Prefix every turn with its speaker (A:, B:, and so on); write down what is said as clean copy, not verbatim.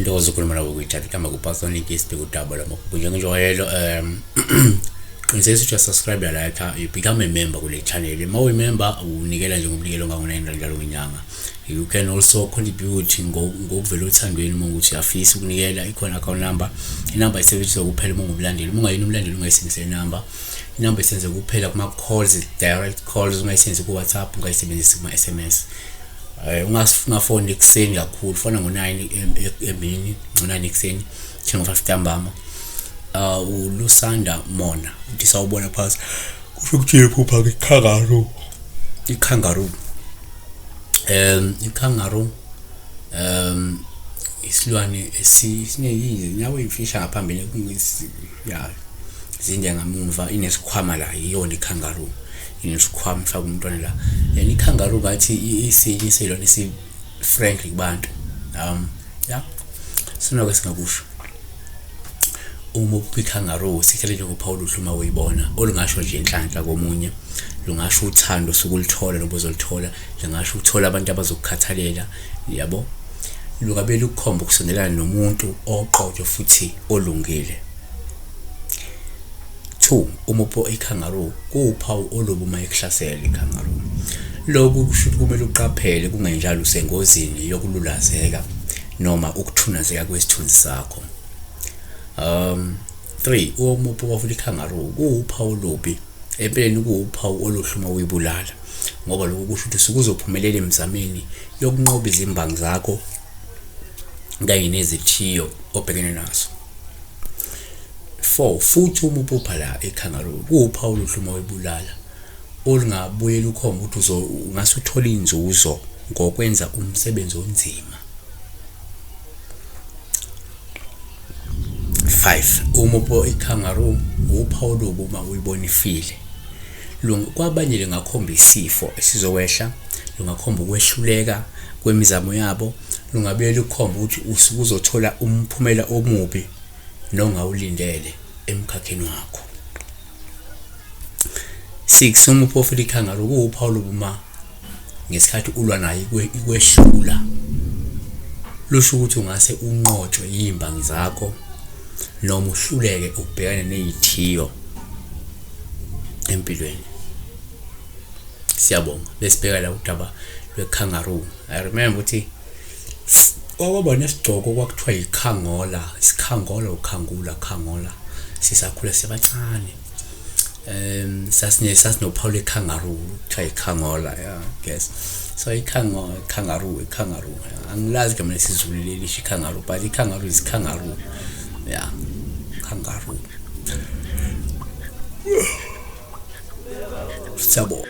A: Ngiyadoza ukukhuluma nawe kuyithatha kama ku-Pastor Nick isibheke udaba lamaphupho njengojwayelo. Qiniseka ukuthi subscribe like you become a member kule channel. Uma uyi-member unikela nje ngomnikelo ongango-9 njalo ngenyanga. You can also contribute ngokuvela othandweni uma ukuthi uyafisa ukunikela. Ikhona account number, inamba isebenziswa kuphela uma ungumlandeli. Uma ungayini umlandeli ungayisebenzisa inamba. Inamba isenze kuphela kuma calls, direct calls, ungayisebenzisa ku WhatsApp, ungayisebenzisa kuma SMS. Ungafoni ekuseni kakhulu, fona ngo9 emini, ngo9 ekuseni, ngo5 ntambama. Ulusanda Mona uthi sawubona phasi kusho ukuthi iphupha ikangaroo. Ikangaroo isilwane esineyizi nyawo imfisha ngaphambili ya zinde ngamuva inesikhwama la iyona ikangaroo. Inesikhwama mfaka umntwana la. Yani ikangaroo ngathi isinye isilwane esi friendly kubantu. Ya sinoko singakusho uma ikangaroo sikhele nje kuPaul uhluma uyibona olungasho nje inhlanhla komunye lungasho uthando sokulithola nobuzolithola lingasho uthola abantu abazokukhathalela yabo lungabe lukhomba ukusondelana nomuntu oqotho futhi olungile. 2 umupo ikangaroo kuwuphawu olubuma ekuhlasela ikangaroo. Lokhu kusho ukuthi kumele uqaphele kungenjalo usengozini yokululazeka noma ukuthunazeka kwesithunzi sakho. 3 umupo wa ikangaroo kuwuphawu lobi empeleni kuwuphawu oluhluma uyibulala ngoba lokho kusho ukuthi sikuzophumelela emzameni yokunqoba izimbangi zakho kanye nezithiyo obhekene nazo. 4 futhi umupo phala ikangaroo kuwuphawu oluhluma uyibulala olungabuye lukhomba ukuthi ungasuthola inzuzo ngokwenza umsebenzi onzima. 5 umupo ikangaroo uphawu lobo uma uyibona ifile kwabanye lingakhomba isifo esizowehla, lungakhomba ukwehluleka kwemizamo yabo, lungabe lukhomba ukuthi usukuzothola umphumela omubi nongawulindele emkhakheni wakho. 6 umupo ikangaroo kuwuphawu lobo uma ngesikhathi ulwa naye ikwehlula lusho ukuthi ungase unqotshwe izimbangi zakho noma uhluleke ukubhekana nezithiyo empilweni. Siyabonga lesibheka la udaba lwekangaroo. I remember ukuthi kwaba nesigcoko kwakuthiwa ikhangola, isikhangola ukhangula khangola sisakhula sibancane. Sasinophawu lekangaroo kuthiwa ikhangola, yeah, guess. So kangaroo angilazi igama lesizulu lelisho kangaroo, but ikangaroo is kangaroo. Yeah, kangaroo. Sabo.